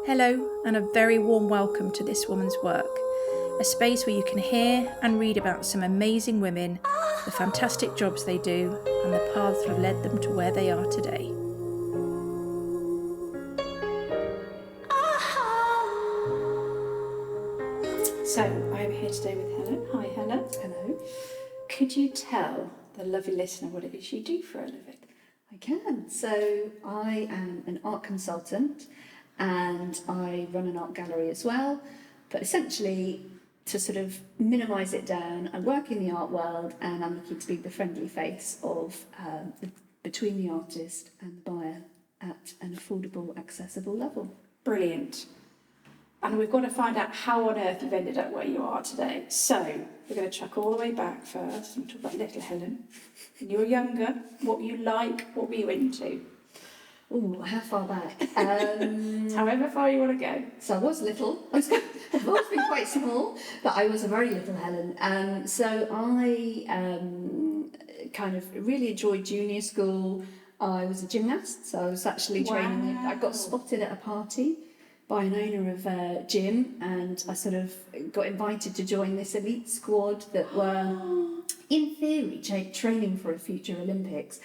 Hello, and a very warm welcome to This Woman's Work, a space where you can hear and read about some amazing women, the fantastic jobs they do, and the paths that have led them to where they are today. So, I am here today with Helen. Hi, Helen. Hello. Could you tell the lovely listener what it is you do for a living? I can. So I am an art consultant and I run an art gallery as well. But essentially, to sort of minimise it down, I work in the art world and I'm looking to be the friendly face of between the artist and the buyer at an affordable, accessible level. Brilliant. And we've got to find out how on earth you've ended up where you are today. So we're going to chuck all the way back first and talk about little Helen. When you were younger, what were you like? What were you into? Oh, how far back? However far you want to go. So I was little. I've always been quite small, but I was a very little Helen. So I kind of really enjoyed junior school. I was a gymnast, so I was actually training. I got spotted at a party by an owner of a gym, and I sort of got invited to join this elite squad that were, in theory, training for a future Olympics.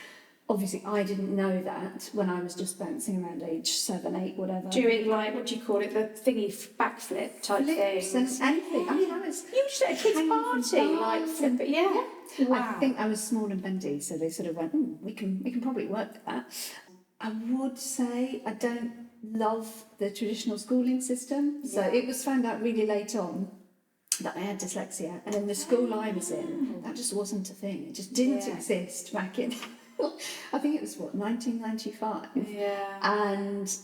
Obviously, I didn't know that when I was just bouncing around age 7, 8, whatever. Doing like, what do you call it, the thingy backflip type Flips things. and anything. I mean, I was... You just at a kid's party, like flip it, yeah. Wow. I think I was small and bendy, so they sort of went, we can probably work with that. I would say I don't love the traditional schooling system. So it was found out really late on that I had dyslexia, and in the school I was in, that just wasn't a thing. It just didn't exist back in, I think it was 1995. Yeah. And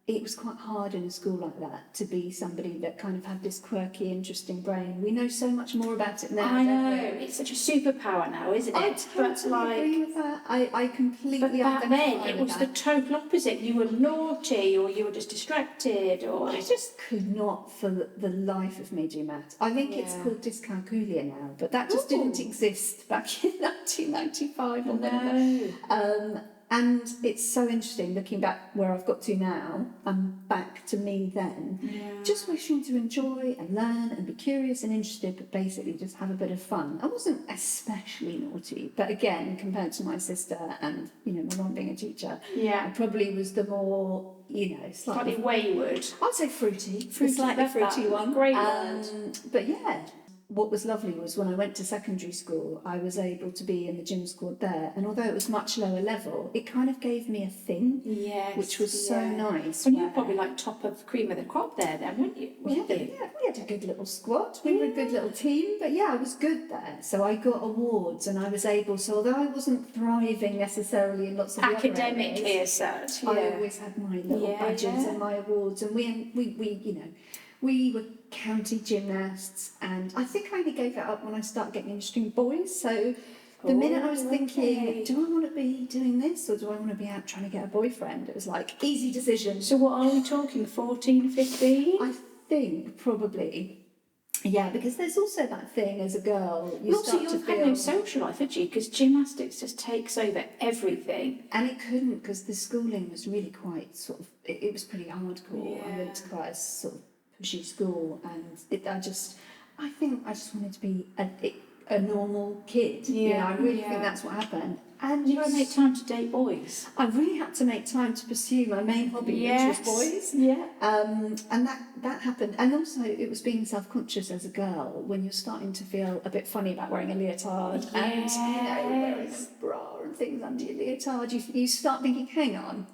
it was quite hard in a school like that to be somebody that kind of had this quirky, interesting brain. We know so much more about it now. I know, don't we? it's such a superpower now, isn't it? I totally agree with that. I completely But back identify then, it with was that. the total opposite. You were naughty, or you were just distracted, or... I just could not, for the life of me, do maths. I think it's called dyscalculia now, but that just didn't exist back in 1995 or whatever. And it's so interesting looking back where I've got to now and back to me then. Just wishing to enjoy and learn and be curious and interested, but basically just have a bit of fun. I wasn't especially naughty, but again, compared to my sister and, my mum being a teacher, I probably was the more, slightly wayward. I'd say fruity. Slightly fruity one. Great word. But yeah, what was lovely was when I went to secondary school, I was able to be in the gym squad there. And although it was much lower level, it kind of gave me a thing, which was so nice. And you were probably like top of cream of the crop there then, weren't you? We had a good little squad. We were a good little team. But yeah, I was good there. So I got awards and I was able, so although I wasn't thriving necessarily in lots of academically as such, I always had my little badges and my awards. And we were county gymnasts, and I think I only gave it up when I started getting interested in boys. So the minute I was thinking, do I want to be doing this or do I want to be out trying to get a boyfriend? It was like, easy decision. So what are we talking, 14, 15? I think probably. Yeah, because there's also that thing as a girl, you had no social life, had you? Because gymnastics just takes over everything. And it couldn't, because the schooling was really quite sort of, it was pretty hardcore. I went to quite a sort of pushy school, and I think I just wanted to be a normal kid. I really think that's what happened. And you got to make time to date boys. I really had to make time to pursue my main hobby, which was boys. And that happened. And also, it was being self-conscious as a girl when you're starting to feel a bit funny about wearing a leotard and wearing a bra and things under your leotard. You start thinking, hang on.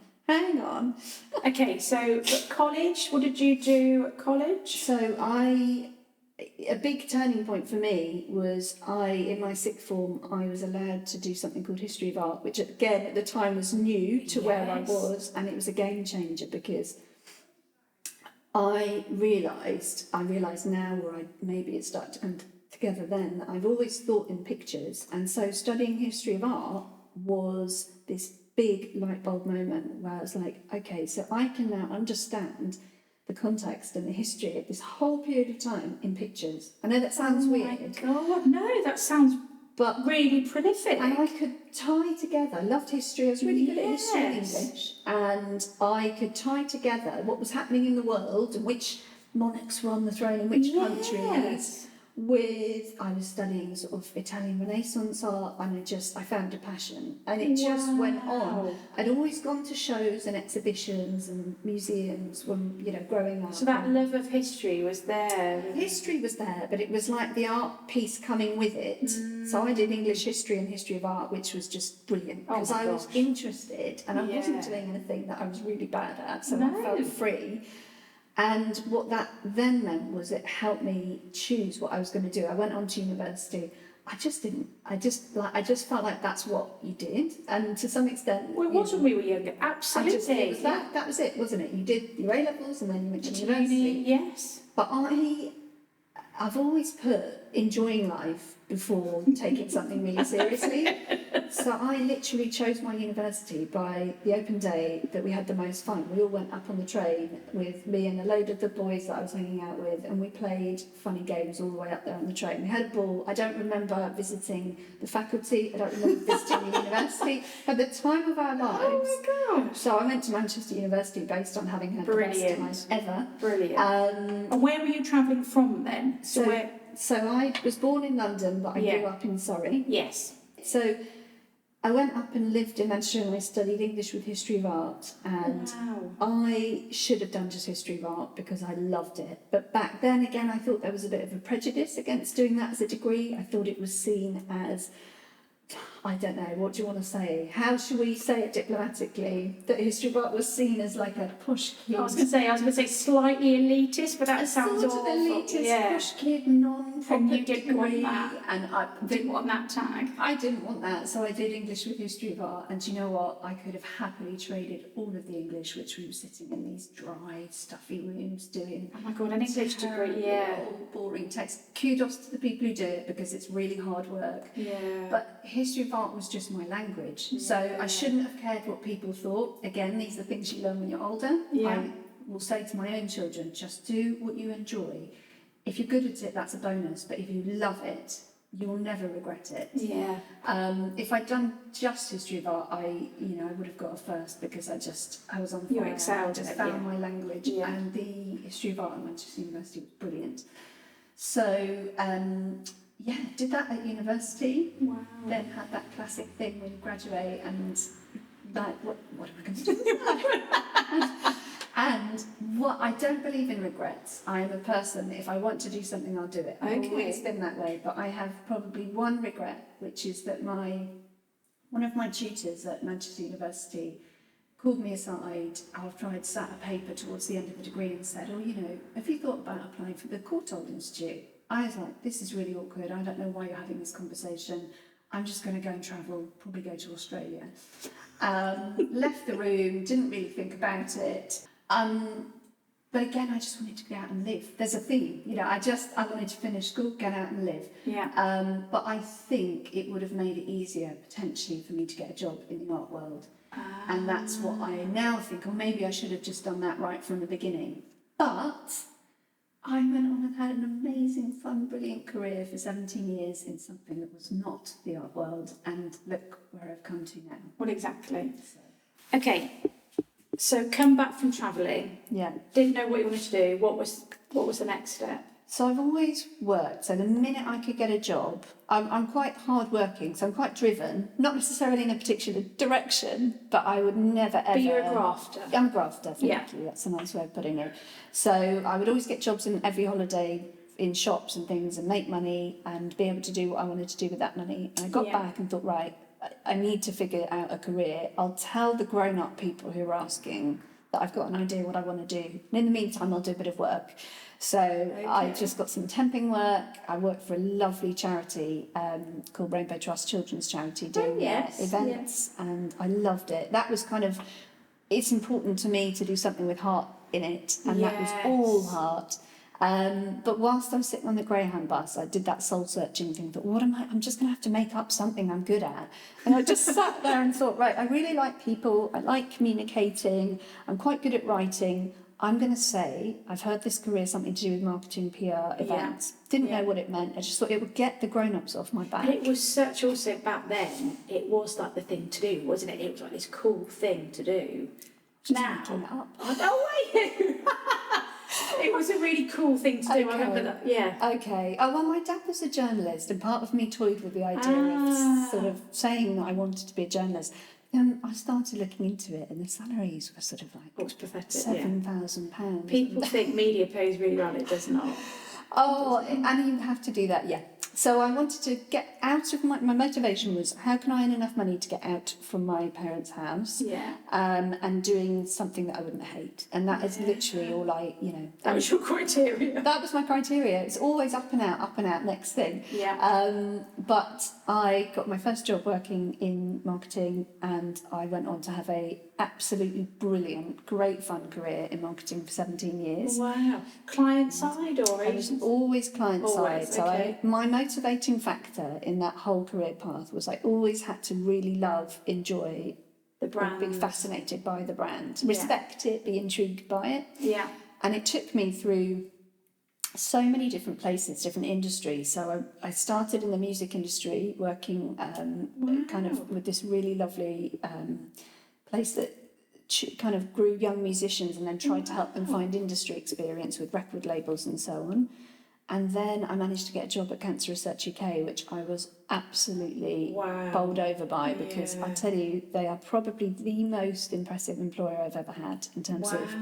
Okay, so at college, what did you do at college? So a big turning point for me was in my sixth form, I was allowed to do something called History of Art, which again at the time was new to where I was, and it was a game changer because I realised now, or maybe it started to come together then, that I've always thought in pictures, and so studying History of Art was this big light bulb moment where I was like, okay, so I can now understand the context and the history of this whole period of time in pictures. I know that sounds weird. Oh my God, no, that sounds but really prolific. and I could tie together. I loved history. I was really good at history and Yes. English, and I could tie together what was happening in the world and which monarchs were on the throne in which countries. Yes. I was studying sort of Italian Renaissance art, and I found a passion, and it just went on. Wow. I'd always gone to shows and exhibitions and museums when, growing up. So that love of history was there. History was there, but it was like the art piece coming with it. So I did English history and history of art, which was just brilliant Oh because my I was gosh. interested and I wasn't Yeah. doing anything that I was really bad at, so No. I felt free. And what that then meant was it helped me choose what I was going to do. I went on to university. I just felt like that's what you did, and to some extent. Well, it was when we were younger. Absolutely. It was that was it, wasn't it? You did your A levels and then you went to To university. uni, yes. But I've always put enjoying life before taking something really seriously. So I literally chose my university by the open day that we had the most fun. We all went up on the train with me and a load of the boys that I was hanging out with, and we played funny games all the way up there on the train. We had a ball. I don't remember visiting the faculty. I don't remember visiting the university. At the time of our lives. Oh my gosh. So I went to Manchester University based on having had the best time ever. Brilliant. Um, And where were you travelling from then? So I was born in London, but I Yeah. grew up in Surrey. Yes. So I went up and lived in Manchester and I studied English with history of art, and Wow. I should have done just history of art because I loved it. But back then again, I thought there was a bit of a prejudice against doing that as a degree. I thought it was seen as, I don't know, what do you want to say? How should we say it diplomatically? That history of art was seen as like a push kid. I was going to say slightly elitist, but that sounds sort awful. of elitist Yeah. push kid, non-proper And you didn't want degree, that. and I Didn't want that tag. I didn't want that, so I did English with history of art, and do you know what? I could have happily traded all of the English, which we were sitting in these dry, stuffy rooms doing. Oh my God, an English degree, yeah. Old, boring text. Kudos to the people who do it because it's really hard work. Yeah. But history of art was just my language, so I shouldn't have cared what people thought. Again, these are things you learn when you're older. Yeah. I will say to my own children, just do what you enjoy. If you're good at it, that's a bonus, but if you love it, you will never regret it. Yeah. If I'd done just history of art, I would have got a first because I was on fire. You excelled I just at it, found yeah. my language, Yeah. and the history of art at Manchester University was brilliant. So did that at university. Wow. Then had that classic thing when you graduate and like, what am I going to do with that? And what I don't believe in regrets. I am a person that if I want to do something, I'll do it. I've Okay. always been that way, but I have probably one regret, which is that one of my tutors at Manchester University called me aside after I'd sat a paper towards the end of the degree and said, have you thought about applying for the Courtauld Institute? I was like, this is really awkward. I don't know why you're having this conversation. I'm just going to go and travel, probably go to Australia. Left the room, didn't really think about it. But again, I just wanted to get out and live. There's a theme, I wanted to finish school, get out and live. Yeah. But I think it would have made it easier, potentially, for me to get a job in the art world. And that's what I now think, or maybe I should have just done that right from the beginning. But I went on and had an amazing, fun, brilliant career for 17 years in something that was not the art world, and look where I've come to now. Well, exactly. So. Okay. So come back from travelling. Yeah. Didn't know what you wanted to do. What was the next step? So I've always worked. So the minute I could get a job, I'm quite hardworking, so I'm quite driven. Not necessarily in a particular direction, but I would never ever. But you're a grafter. I'm a grafter. Thank Yeah. you. That's a nice way of putting it. So I would always get jobs in every holiday in shops and things and make money and be able to do what I wanted to do with that money. And I got back and thought, right, I need to figure out a career. I'll tell the grown-up people who are asking that I've got an idea what I want to do. And in the meantime, I'll do a bit of work. So I just got some temping work. I worked for a lovely charity called Rainbow Trust Children's Charity doing events, and I loved it. That was it's important to me to do something with heart in it, and that was all heart. But whilst I was sitting on the Greyhound bus, I did that soul-searching thing. Thought, what am I? I'm just going to have to make up something I'm good at. And I just sat there and thought, right, I really like people. I like communicating. I'm quite good at writing. I'm going to say I've heard this career something to do with marketing, PR, events. Didn't know what it meant. I just thought it would get the grown-ups off my back. And it was such also back then, it was like the thing to do, wasn't it? It was like this cool thing to do. Just Now, making it up. oh, wait. It was a really cool thing to do. I remember that. Yeah. Okay. Oh, well, my dad was a journalist, and part of me toyed with the idea of sort of saying that I wanted to be a journalist. I started looking into it, and the salaries were sort of like It was pathetic. £7,000. People think media pays really well. It does not. Oh, and you have to do that, yeah. So I wanted to get out of my motivation was how can I earn enough money to get out from my parents' house, Yeah. and doing something that I wouldn't hate, and that is literally all That was your criteria. That was my criteria. It's always up and out, next thing. Yeah. But I got my first job working in marketing, and I went on to have a absolutely brilliant, great fun career in marketing for 17 years. Wow. Client side or I was agency? always client Always, side. So okay. my motivating factor in that whole career path was I always had to really enjoy The brand. be fascinated by the brand, Yeah. respect it, be intrigued by it. Yeah. And it took me through so many different places, different industries. So I started in the music industry, working kind of with this really lovely place that kind of grew young musicians and then tried to help them find industry experience with record labels and so on. And then I managed to get a job at Cancer Research UK, which I was absolutely bowled over by, because I tell you, they are probably the most impressive employer I've ever had in terms of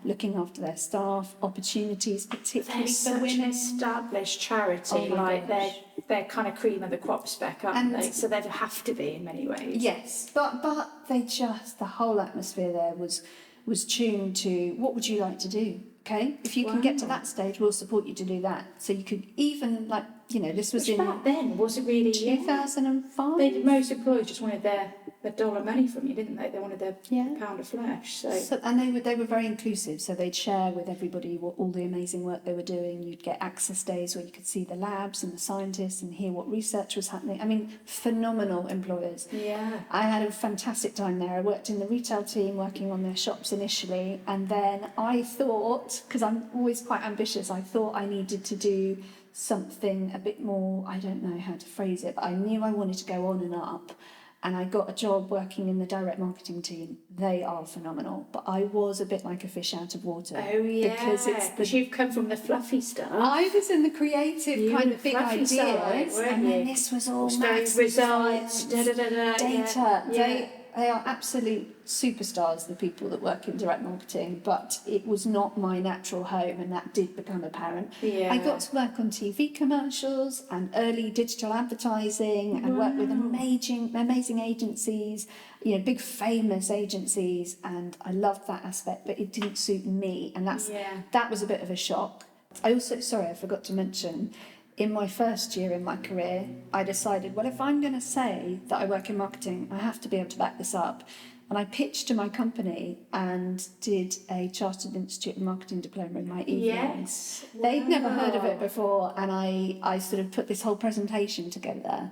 looking after their staff, opportunities, particularly They're for such women. an established charity. Oh my like gosh. they're kind of cream of the crop spec, aren't they? So they have to be in many ways. Yes, but they just, the whole atmosphere there was tuned to what would you like to do? Okay, if you can get to that stage, we'll support you to do that. So you could even this was Which in back then was it really 2005. Most employers just wanted their dollar money from you, didn't they? They wanted their pound of flesh. So And they were very inclusive, so they'd share with everybody all the amazing work they were doing. You'd get access days where you could see the labs and the scientists and hear what research was happening. I mean, phenomenal employers. yeah. I had a fantastic time there. I worked in the retail team, working on their shops initially, and then I thought, because I'm always quite ambitious, I thought I needed to do something a bit more, I don't know how to phrase it, but I knew I wanted to go on and up. And I got a job working in the direct marketing team. They are phenomenal, but I was a bit like a fish out of water. Oh yeah. Because you've come from the fluffy stuff. I was in the creative kind of big fluffy ideas, side, weren't and then you? this was all Very maths, results, science, data. Yeah. They are absolute superstars, the people that work in direct marketing, but it was not my natural home, and that did become apparent. Yeah. I got to work on TV commercials and early digital advertising, and work with amazing agencies, big famous agencies, and I loved that aspect, but it didn't suit me, and that was a bit of a shock. I forgot to mention, in my first year in my career, I decided, well, if I'm going to say that I work in marketing, I have to be able to back this up. And I pitched to my company and did a Chartered Institute of Marketing diploma in my evenings. Yes. They'd never heard of it before, and I sort of put this whole presentation together.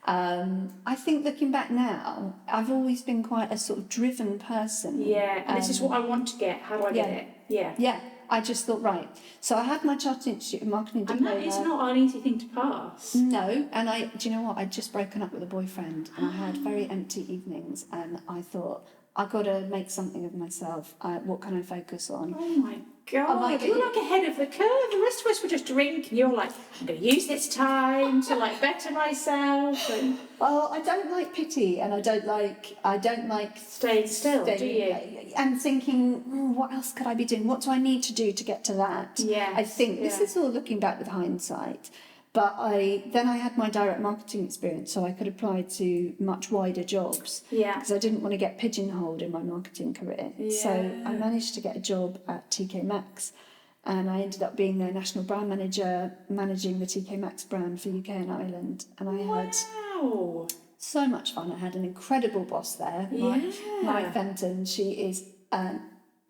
I think looking back now, I've always been quite a sort of driven person. Yeah, and this is what I want to get. How do I get it? Yeah. Yeah. I just thought, right. So I had my Chartered Institute of Marketing diploma. And that is not an easy thing to pass. No, and do you know what? I'd just broken up with a boyfriend, and I had very empty evenings, and I thought, I've got to make something of myself. What can I focus on? Oh my God, you're like ahead of the curve. The rest of us were just drinking. You're like, I'm going to use this time to better myself. And Well, I don't like pity, and I don't like staying still, do you? And thinking, what else could I be doing? What do I need to do to get to that? Yes, I think this is all looking back with hindsight. But I had my direct marketing experience, so I could apply to much wider jobs. Yeah. Because I didn't want to get pigeonholed in my marketing career. Yeah. So I managed to get a job at TK Maxx, and I ended up being their national brand manager, managing the TK Maxx brand for UK and Ireland. And I had so much fun. I had an incredible boss there, Mike Fenton. She is a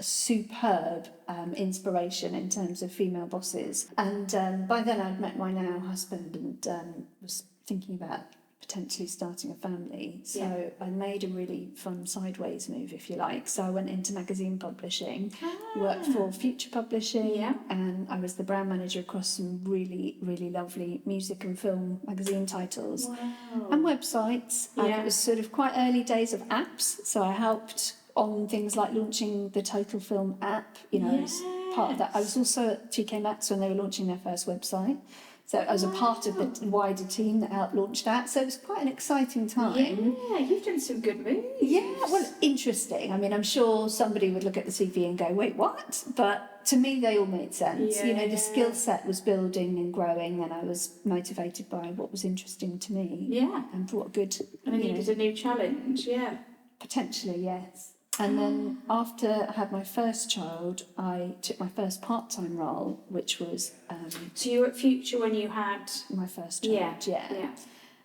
superb inspiration in terms of female bosses. And by then I'd met my now husband, and was thinking about potentially starting a family. So I made a really fun sideways move, if you like. So I went into magazine publishing, worked for Future Publishing, and I was the brand manager across some really, really lovely music and film magazine titles and websites. And it was sort of quite early days of apps. So I helped on things like launching the Total Film app, as part of that. I was also at TK Maxx when they were launching their first website. So I was a part of the wider team that helped launch that. So it was quite an exciting time. Yeah, you've done some good moves. Yeah, well, interesting. I mean, I'm sure somebody would look at the CV and go, wait, what? But to me, they all made sense. The skill set was building and growing, and I was motivated by what was interesting to me. Yeah. And brought good... And I needed a new challenge, Potentially, yes. And then after I had my first child, I took my first part-time role, which was... so you were at Future when you had... my first child, yeah.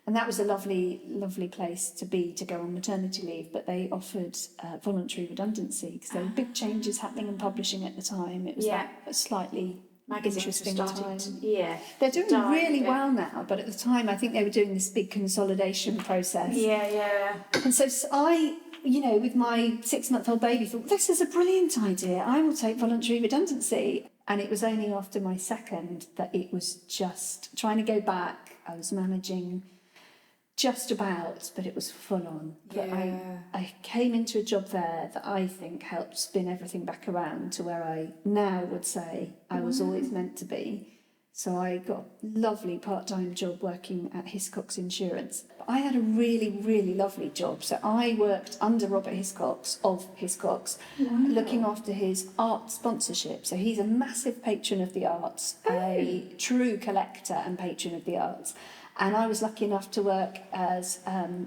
And that was a lovely, lovely place to be, to go on maternity leave, but they offered voluntary redundancy because there were big changes happening in publishing at the time. It was that slightly interesting time. Yeah. They're doing really well now, but at the time I think they were doing this big consolidation process. Yeah. And so I... with my 6-month-old baby, thought, this is a brilliant idea. I will take voluntary redundancy. And it was only after my second that it was just trying to go back. I was managing just about, but it was full on. But I came into a job there that I think helped spin everything back around to where I now would say I was always meant to be. So I got a lovely part-time job working at Hiscox Insurance. I had a really, really lovely job. So I worked under Robert Hiscox of Hiscox, looking after his art sponsorship. So he's a massive patron of the arts, a true collector and patron of the arts. And I was lucky enough to work as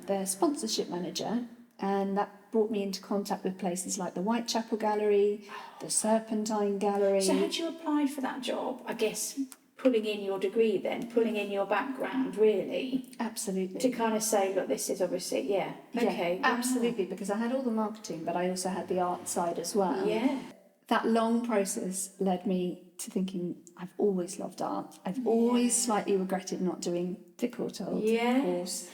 their sponsorship manager, and that brought me into contact with places like the Whitechapel Gallery, the Serpentine Gallery. So had you applied for that job, I guess, pulling in your degree then, pulling in your background, really? Absolutely. To kind of say, look, this is obviously, okay. Absolutely, because I had all the marketing, but I also had the art side as well. Yeah. That long process led me to thinking, I've always loved art. I've always slightly regretted not doing the Courtauld course.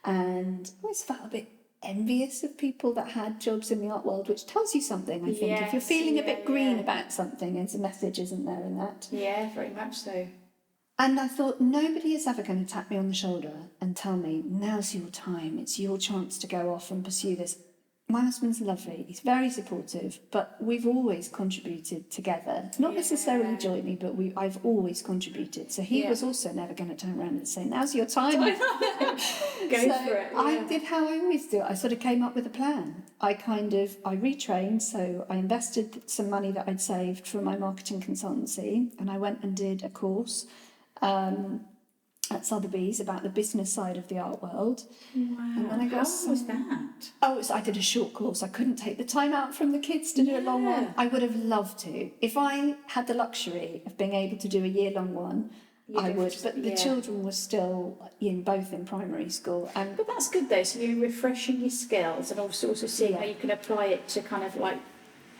And I always felt a bit envious of people that had jobs in the art world, which tells you something, I think. If you're feeling a bit green about something, there's a message, isn't there, in that? Yeah, very much so. And I thought, nobody is ever going to tap me on the shoulder and tell me, now's your time, it's your chance to go off and pursue this. My husband's lovely, he's very supportive, but we've always contributed together. Not necessarily jointly, but I've always contributed. So he was also never going to turn around and say, now's your time. Go for it. Yeah. I did how I always do. I sort of came up with a plan. I retrained, so I invested some money that I'd saved from my marketing consultancy, and I went and did a course at Sotheby's about the business side of the art world. Wow. And then I got How was that? I did a short course. I couldn't take the time out from the kids to do a long one. I would have loved to. If I had the luxury of being able to do a year-long one, I would. But the children were still both in primary school. But that's good though, so you're refreshing your skills and also seeing how you can apply it to kind of like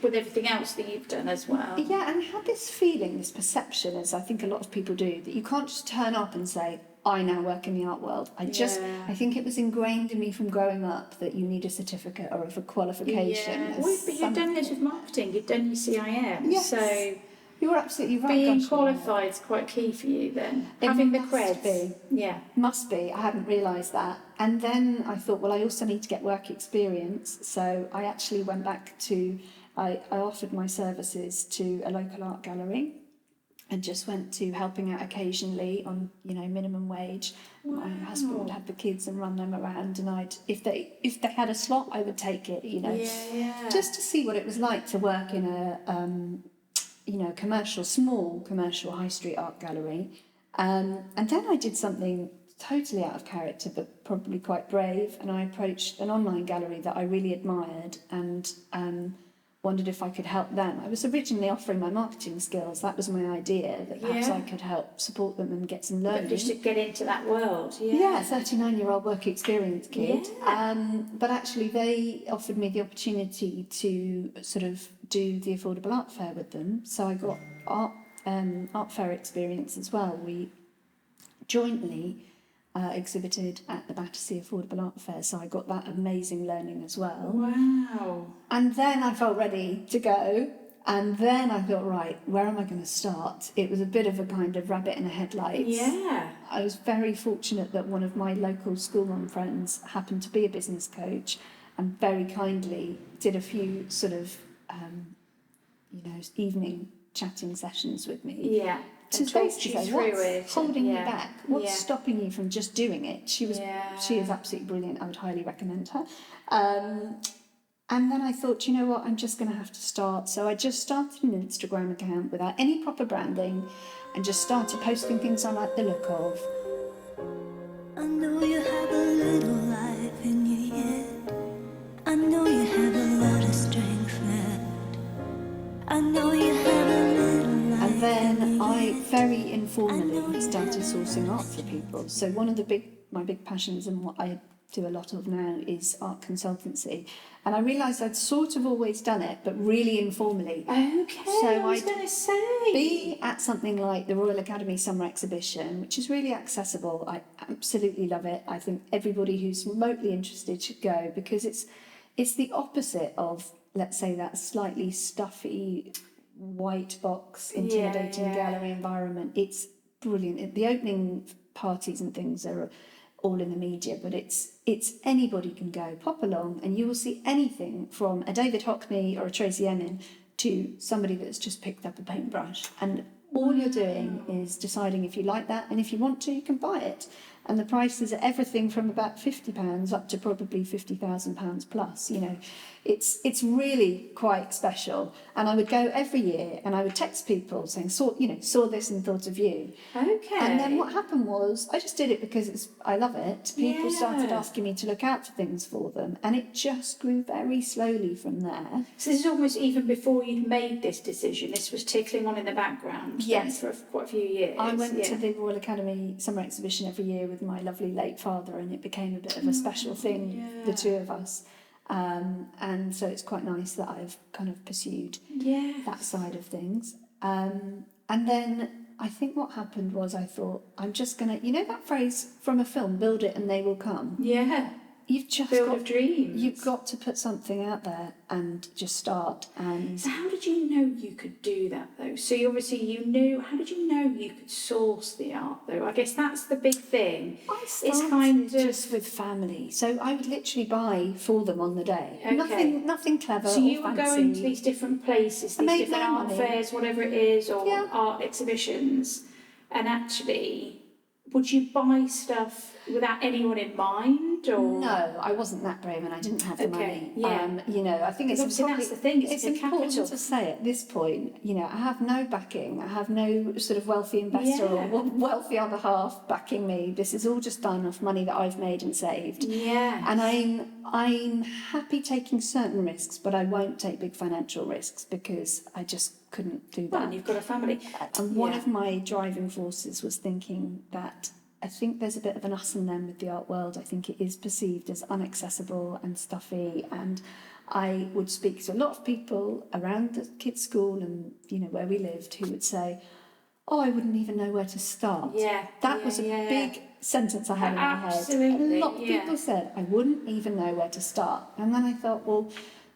with everything else that you've done as well. Yeah, and I had this feeling, this perception, as I think a lot of people do, that you can't just turn up and say, I now work in the art world. I think it was ingrained in me from growing up that you need a certificate or a qualification. Yeah, but you've done this with marketing, you've done your CIM, so... You're absolutely right. Being qualified is quite key for you then. Having the creds. Yeah. Must be. I hadn't realised that. And then I thought, well, I also need to get work experience. So I actually went back to... I offered my services to a local art gallery and just went to helping out occasionally on, minimum wage. Wow. My husband would have the kids and run them around, and if they had a slot, I would take it, just to see what it was like to work in a small commercial high street art gallery. And then I did something totally out of character, but probably quite brave, and I approached an online gallery that I really admired and wondered if I could help them. I was originally offering my marketing skills. That was my idea, that perhaps I could help support them and get some learning. But just to get into that world, 39-year-old work experience kid. But actually they offered me the opportunity to sort of do the affordable art fair with them. So I got art fair experience as well. We jointly exhibited at the Battersea Affordable Art Fair, so I got that amazing learning as well. Wow. And then I felt ready to go, and then I thought, right, where am I going to start? It was a bit of a kind of rabbit in the headlights. Yeah. I was very fortunate that one of my local schoolroom friends happened to be a business coach and very kindly did a few sort of, evening chatting sessions with me. Yeah. To And talk basically you say, through what's it. holding you Yeah. back? What's Yeah. stopping you from just doing it? She is absolutely brilliant. I would highly recommend her. And then I thought, you know what, I'm just going to have to start. So I just started an Instagram account without any proper branding and just started posting things I like the look of. I know you have a little life in you yet. I know you have a lot of strength left. I know you have a little life. And then I very informally started sourcing art for people. So one of my big passions and what I do a lot of now is art consultancy. And I realised I'd sort of always done it, but really informally. Okay, So I was I'd going to say. Be at something like the Royal Academy Summer Exhibition, which is really accessible. I absolutely love it. I think everybody who's remotely interested should go, because it's the opposite of, let's say, that slightly stuffy white box intimidating gallery environment. It's brilliant. The opening parties and things are all in the media, but it's anybody can go, pop along, and you will see anything from a David Hockney or a Tracy Emin to somebody that's just picked up a paintbrush, and all you're doing is deciding if you like that, and if you want to, you can buy it. And the prices are everything from about £50 up to probably £50,000 plus. It's really quite special. And I would go every year, and I would text people saying, saw this and thought of you. Okay. And then what happened was, I just did it because I love it. People started asking me to look out for things for them, and it just grew very slowly from there. So this is almost even before you'd made this decision. This was tickling on in the background. Yes. For quite a few years. I went to the Royal Academy Summer Exhibition every year with my lovely late father, and it became a bit of a special thing, the two of us. And so it's quite nice that I've kind of pursued that side of things. And then I think what happened was I thought, I'm just going to, that phrase from a film, build it and they will come. Yeah. You've just Field of dreams. You've got to put something out there and just start. And so how did you know you could do that though? So you knew. How did you know you could source the art though? I guess that's the big thing. I started just with family, so I would literally buy for them on the day. Okay. Nothing clever. So you or were fancy. going to these different places, these different art fairs, whatever it is, or art exhibitions, and actually, would you buy stuff without anyone in mind? Or? No, I wasn't that brave, and I didn't have the money. Yeah. I think it's that's the thing. It's important capital. to say at this point. I have no backing. I have no sort of wealthy investor or wealthy other half backing me. This is all just done off money that I've made and saved. Yeah. And I'm happy taking certain risks, but I won't take big financial risks because I just couldn't do that. Well, and you've got a family. And one of my driving forces was thinking that I think there's a bit of an us and them with the art world. I think it is perceived as inaccessible and stuffy, and I would speak to a lot of people around the kids' school and where we lived who would say, "Oh, I wouldn't even know where to start." Yeah, that was a big sentence I had in my head. Absolutely, A lot of people said I wouldn't even know where to start, and then I thought, well,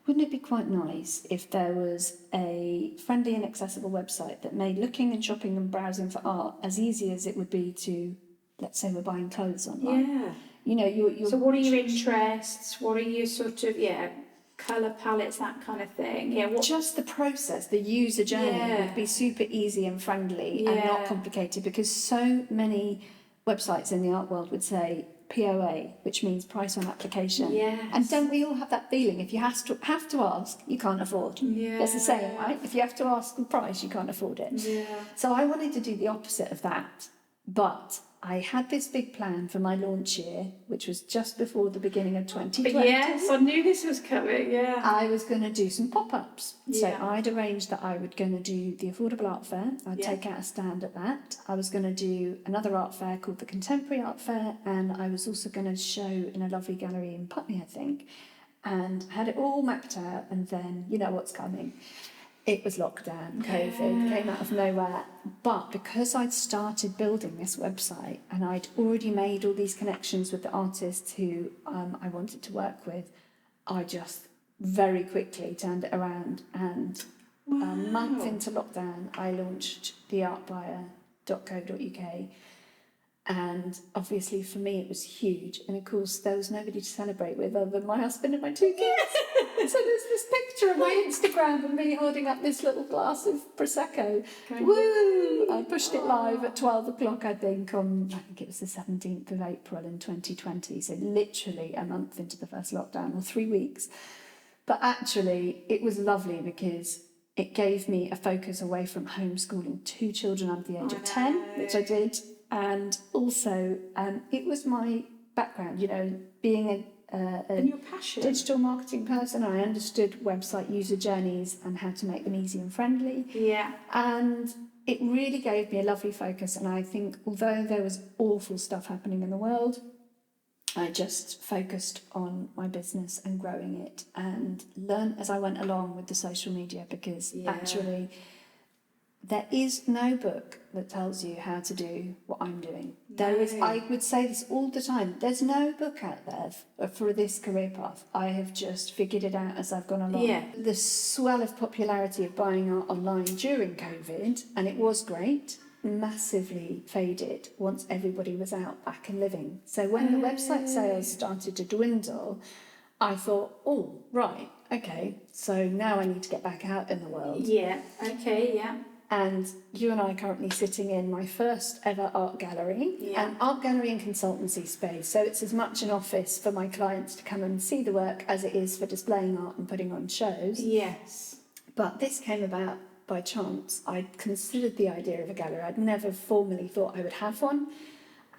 wouldn't it be quite nice if there was a friendly and accessible website that made looking and shopping and browsing for art as easy as it would be to, let's say we're buying clothes online. Yeah. So what are your interests? What are your sort of, colour palettes, that kind of thing? Yeah. Just the process, the user journey would be super easy and friendly and not complicated, because so many websites in the art world would say POA, which means price on application. Yes. And don't we all have that feeling? If you have to ask, you can't afford. Yeah. That's the saying, right? If you have to ask the price, you can't afford it. Yeah. So I wanted to do the opposite of that. But I had this big plan for my launch year, which was just before the beginning of 2020. Yes, I knew this was coming, yeah. I was going to do some pop-ups. So I'd arranged that I was going to do the Affordable Art Fair. I'd take out a stand at that. I was going to do another art fair called the Contemporary Art Fair, and I was also going to show in a lovely gallery in Putney, I think, and had it all mapped out, and then you know what's coming. it was lockdown, COVID, came out of nowhere. But because I'd started building this website and I'd already made all these connections with the artists who I wanted to work with, I just very quickly turned it around. And a month into lockdown, I launched theartbuyer.co.uk. And obviously for me it was huge, and of course there was nobody to celebrate with other than my husband and my 2 kids. So there's this picture on my Instagram of me holding up this little glass of Prosecco. Woo! I pushed it live at 12 o'clock, I think it was the 17th of April in 2020, so literally a month into the first lockdown, or 3 weeks. But actually it was lovely because it gave me a focus away from homeschooling 2 children under the age of 10, which I did. And also, it was my background, being and your passion. Digital marketing person. I understood website user journeys and how to make them easy and friendly. Yeah. And it really gave me a lovely focus. And I think although there was awful stuff happening in the world, I just focused on my business and growing it, and learned as I went along with the social media, because actually there is no book that tells you how to do what I'm doing. There is, I would say this all the time, there's no book out there for this career path. I have just figured it out as I've gone along. Yeah. The swell of popularity of buying art online during COVID, and it was great, massively faded once everybody was out back and living. So when the website sales started to dwindle, I thought, oh, right, okay, so now I need to get back out in the world. Yeah, okay, yeah. And you and I are currently sitting in my first ever art gallery, an art gallery and consultancy space. So it's as much an office for my clients to come and see the work as it is for displaying art and putting on shows. Yes. But this came about by chance. I'd considered the idea of a gallery. I'd never formally thought I would have one.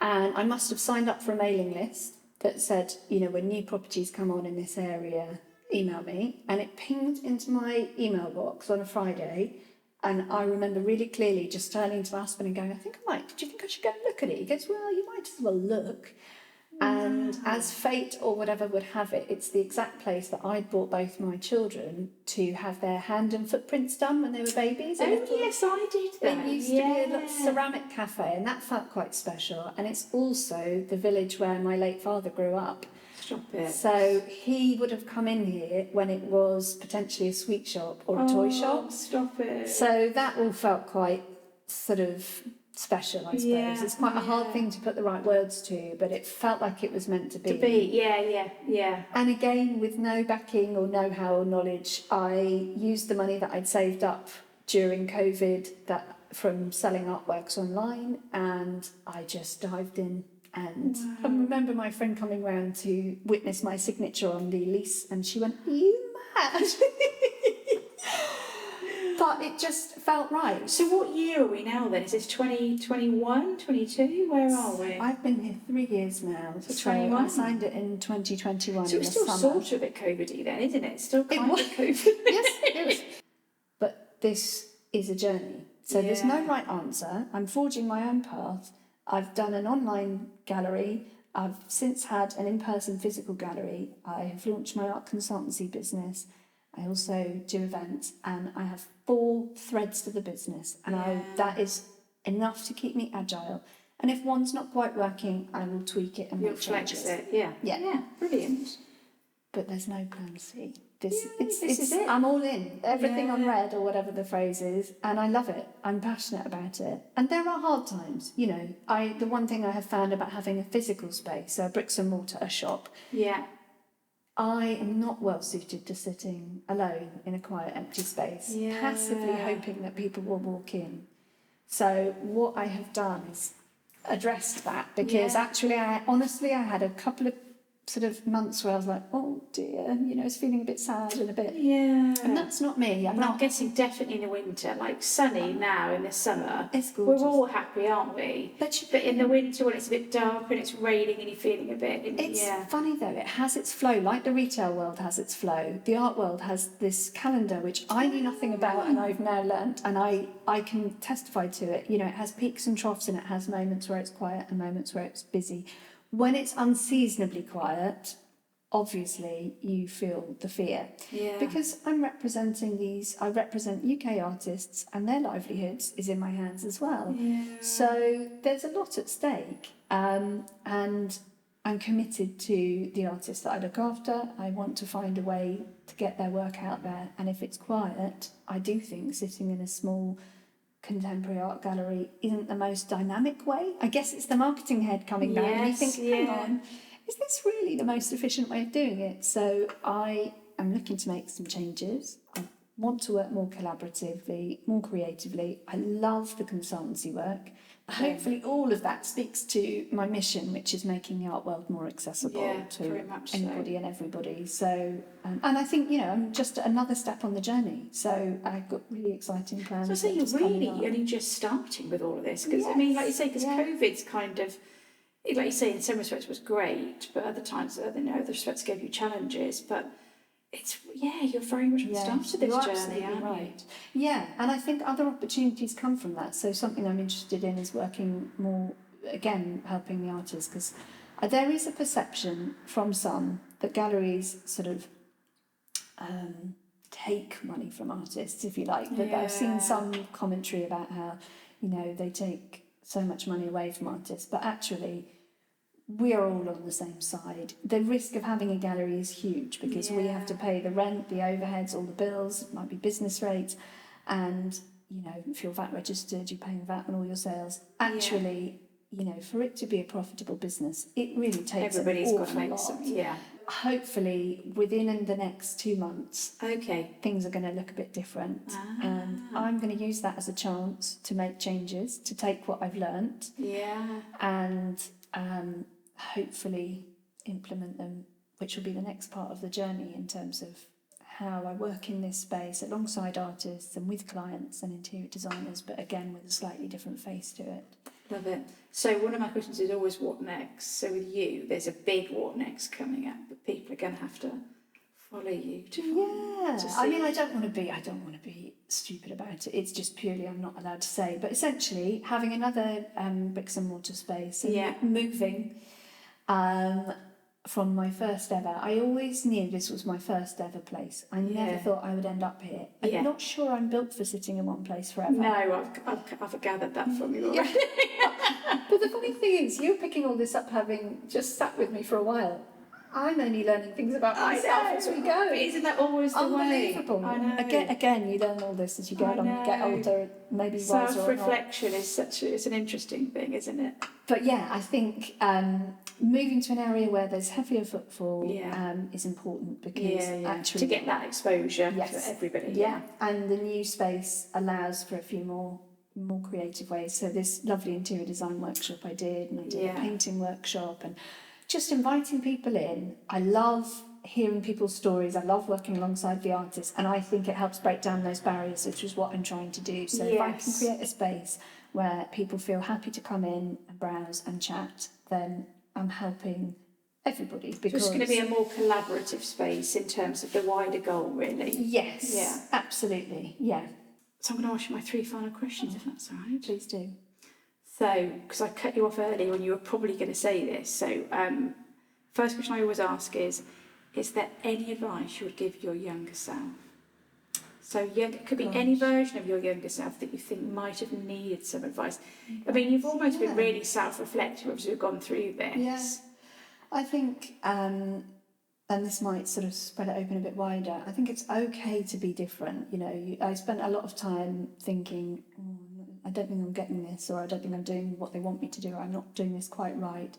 And I must have signed up for a mailing list that said, when new properties come on in this area, email me. And it pinged into my email box on a Friday. And I remember really clearly just turning to my husband and going, do you think I should go and look at it? He goes, well, you might as well look. And as fate or whatever would have it, it's the exact place that I'd brought both my children to have their hand and footprints done when they were babies. Oh, yes, I did that. It used to be a little ceramic cafe, and that felt quite special. And it's also the village where my late father grew up. Stop it. So he would have come in here when it was potentially a sweet shop or a toy shop. Stop it. So that all felt quite sort of special, I suppose. Yeah, it's quite a hard thing to put the right words to, but it felt like it was meant to be. Yeah. And again, with no backing or know-how or knowledge, I used the money that I'd saved up during COVID from selling artworks online, and I just dived in. And I remember my friend coming round to witness my signature on the lease, and she went, "Are you mad?" But it just felt right. So what year are we now then? Is this 2021, 22? Where are we? I've been here 3 years now. So 21? I signed it in 2021 So in it's the still summer. sort of a bit COVID-y then, isn't it? It's still kind was. of COVID. Yes, it was. But this is a journey. So there's no right answer. I'm forging my own path. I've done an online gallery. I've since had an in-person physical gallery. I have launched my art consultancy business. I also do events, and I have 4 threads to the business, and that is enough to keep me agile. And if one's not quite working, I will tweak it and You'll make flex changes. it, yeah. Yeah. Brilliant. But there's no plan C. This is it. I'm all in. Everything on red, or whatever the phrase is, and I love it. I'm passionate about it. And there are hard times, the one thing I have found about having a physical space, a bricks and mortar, a shop, I am not well suited to sitting alone in a quiet, empty space, passively hoping that people will walk in. So what I have done is addressed that, because actually I had a couple of sort of months where I was like, oh dear, it's feeling a bit sad and a bit... Yeah. And that's not me. I'm guessing definitely in the winter, like sunny now in the summer. It's gorgeous. We're all happy, aren't we? But in the winter when it's a bit dark and it's raining and you're feeling a bit... It's funny though, it has its flow, like the retail world has its flow. The art world has this calendar, which I knew nothing about, and I've now learnt, and I can testify to it. It has peaks and troughs, and it has moments where it's quiet and moments where it's busy. When it's unseasonably quiet, obviously you feel the fear. Yeah. Because I represent UK artists and their livelihoods is in my hands as well. Yeah. So there's a lot at stake, and I'm committed to the artists that I look after. I want to find a way to get their work out there, and if it's quiet, I do think sitting in a small contemporary art gallery isn't the most dynamic way. I guess it's the marketing head coming back and you think, hang on, is this really the most efficient way of doing it? So I am looking to make some changes. I want to work more collaboratively, more creatively. I love the consultancy work. Hopefully all of that speaks to my mission, which is making the art world more accessible to anybody and everybody. So, and I think, I'm just another step on the journey. So I've got really exciting plans. So I say you're really only just starting with all of this. Because, I mean, like you say, because COVID's kind of, like you say, in some respects was great, but other times, other respects gave you challenges. But it's, you're very much at the start of this journey, aren't you? Yeah, and I think other opportunities come from that. So something I'm interested in is working more, again, helping the artists, because there is a perception from some that galleries sort of take money from artists, if you like. But I've seen some commentary about how, they take so much money away from artists, but actually we are all on the same side. The risk of having a gallery is huge because we have to pay the rent, the overheads, all the bills, it might be business rates, and if you're VAT registered, you're paying VAT on all your sales. Actually, for it to be a profitable business, it really takes everybody's an got to make lot. some, Hopefully, within the next 2 months, things are going to look a bit different, and I'm going to use that as a chance to make changes, to take what I've learnt, and hopefully implement them, which will be the next part of the journey in terms of how I work in this space alongside artists and with clients and interior designers, but again with a slightly different face to it. Love it. So one of my questions is always what next? So with you, there's a big what next coming up, but people are going to have to follow you to I mean, I don't want to be stupid about it. It's just purely I'm not allowed to say. But essentially, having another bricks and mortar space and moving from my first ever. I always knew this was my first ever place. I never thought I would end up here. I'm not sure I'm built for sitting in one place forever. No, I've gathered that from you already. But the funny thing is, you're picking all this up having just sat with me for a while. I'm only learning things about myself as we go. But isn't that always the way? Unbelievable. I know. Again, you learn all this as you go along, get older, maybe wiser or not. Self-reflection is it's an interesting thing, isn't it? But I think moving to an area where there's heavier footfall is important because actually to get that exposure for everybody. Yeah, and the new space allows for a few more creative ways. So this lovely interior design workshop I did, and I did a painting workshop, and just inviting people in. I love hearing people's stories. I love working alongside the artists, and I think it helps break down those barriers, which is what I'm trying to do. So if I can create a space where people feel happy to come in and browse and chat, then I'm helping everybody. Because so it's going to be a more collaborative space in terms of the wider goal, really. Yes. Yeah. Absolutely. Yeah. So I'm going to ask you my 3 final questions, if that's all right. Please do. So, because I cut you off earlier when you were probably going to say this. So, first question I always ask is there any advice you would give your younger self? So, it could be any version of your younger self that you think might have needed some advice. I mean, you've almost been really self-reflective as we've gone through this. Yeah. I think, and this might sort of spread it open a bit wider, I think it's okay to be different. I spent a lot of time thinking, I don't think I'm getting this, or I don't think I'm doing what they want me to do, or I'm not doing this quite right.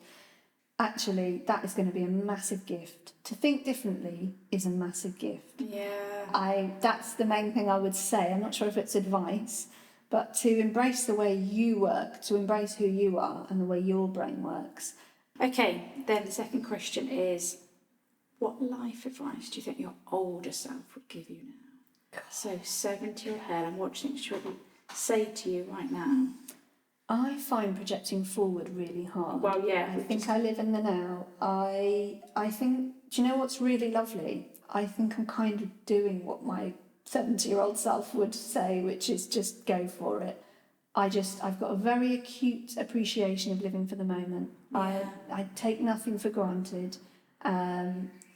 Actually, that is going to be a massive gift. To think differently is a massive gift. Yeah. That's the main thing I would say. I'm not sure if it's advice, but to embrace the way you work, to embrace who you are and the way your brain works. Okay, then the second question is, what life advice do you think your older self would give you now? So 70-year-old Helen, what do you think she would say to you right now? I find projecting forward really hard. Well, I think I live in the now. I think, do you know what's really lovely? I think I'm kind of doing what my 70-year-old self would say, which is just go for it. I've got a very acute appreciation of living for the moment. I take nothing for granted.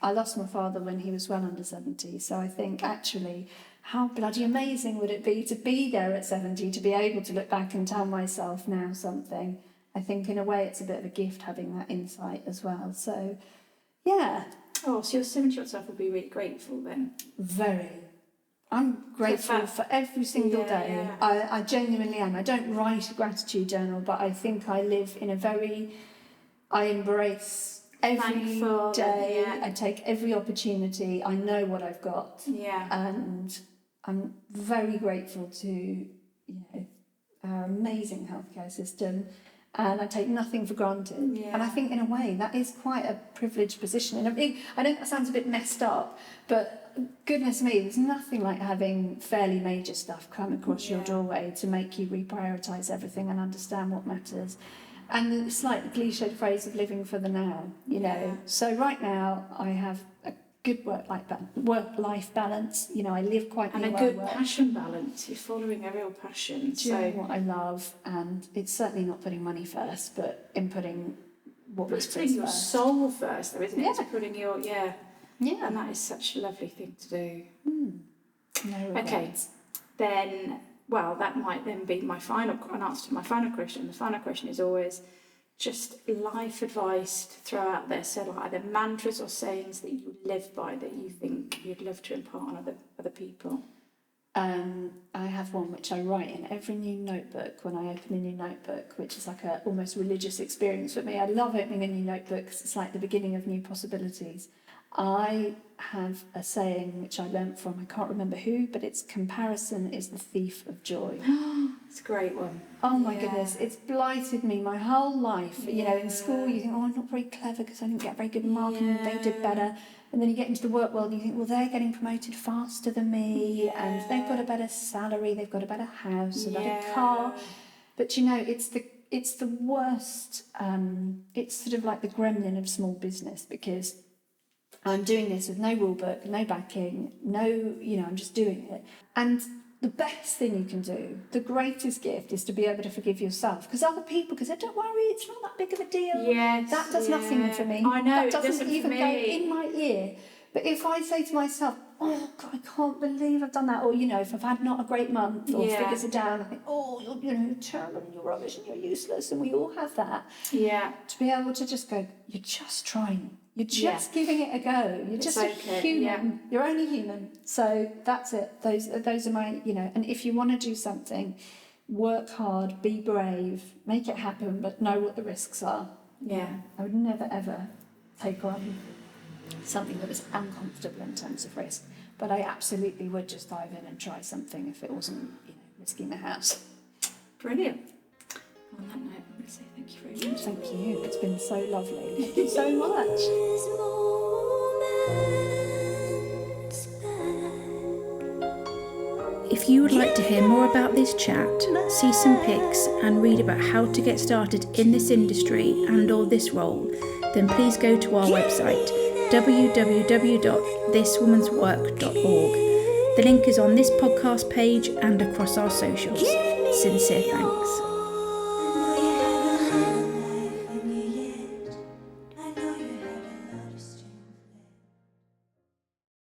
I lost my father when he was well under 70, so I think actually how bloody amazing would it be to be there at 70, to be able to look back and tell myself now something. I think in a way it's a bit of a gift having that insight as well. So, yeah. Oh, so your 70-year-old self will be really grateful then? Very. I'm grateful for every single day. Yeah. I genuinely am. I don't write a gratitude journal, but I think I live in a very... I embrace every Thankful, day. yeah. I take every opportunity. I know what I've got. Yeah. And I'm very grateful to, our amazing healthcare system, and I take nothing for granted. Yeah. And I think in a way that is quite a privileged position. And I know that sounds a bit messed up, but goodness me, there's nothing like having fairly major stuff come across your doorway to make you reprioritise everything and understand what matters. And it's like the cliched phrase of living for the now, Yeah. So right now I have a good work-life balance. I live quite And a near good where I work. passion balance. You're following a real passion. Doing what I love, and it's certainly not putting money first, but inputting what But was it's putting your first. soul first, though, isn't it? Yeah. It's putting your, Yeah. And that is such a lovely thing to do. No Okay, regrets. then, well, that might then be an answer to my final question. The final question is always just life advice to throw out there. So like either mantras or sayings that you live by that you think you'd love to impart on other people. I have one which I write in every new notebook when I open a new notebook, which is like a almost religious experience for me. I love opening a new notebook because it's like the beginning of new possibilities. I have a saying which I learnt from, I can't remember who, but it's comparison is the thief of joy. It's a great one. Oh my goodness, it's blighted me my whole life. In school you think, oh, I'm not very clever because I didn't get very good marking, they did better. And then you get into the work world and you think, well, they're getting promoted faster than me and they've got a better salary, they've got a better house, a better car. But it's the worst, it's sort of like the gremlin of small business, because I'm doing this with no rule book, no backing, I'm just doing it. And the best thing you can do, the greatest gift, is to be able to forgive yourself. Because other people can say, don't worry, it's not that big of a deal. Yes, that does nothing for me. I know, that it doesn't doesn't even for go me. in my ear. But if I say to myself, oh God, I can't believe I've done that, or if I've had not a great month, or figures are down, I think, oh, you're terrible and you're rubbish and you're useless, and we all have that. Yeah. To be able to just go, you're just trying. You're just giving it a go. You're just a human. Yeah. You're only human. So that's it. Those are my, and if you want to do something, work hard, be brave, make it happen, but know what the risks are. Yeah. I would never, ever take on something that was uncomfortable in terms of risk. But I absolutely would just dive in and try something if it wasn't, risking the house. Brilliant. On that note, I'm going to say thank you very much. Thank you. It's been so lovely. Thank you so much. If you would like to hear more about this chat, see some pics and read about how to get started in this industry and or this role, then please go to our website www.thiswomanswork.org. The link is on this podcast page and across our socials. Sincere thanks.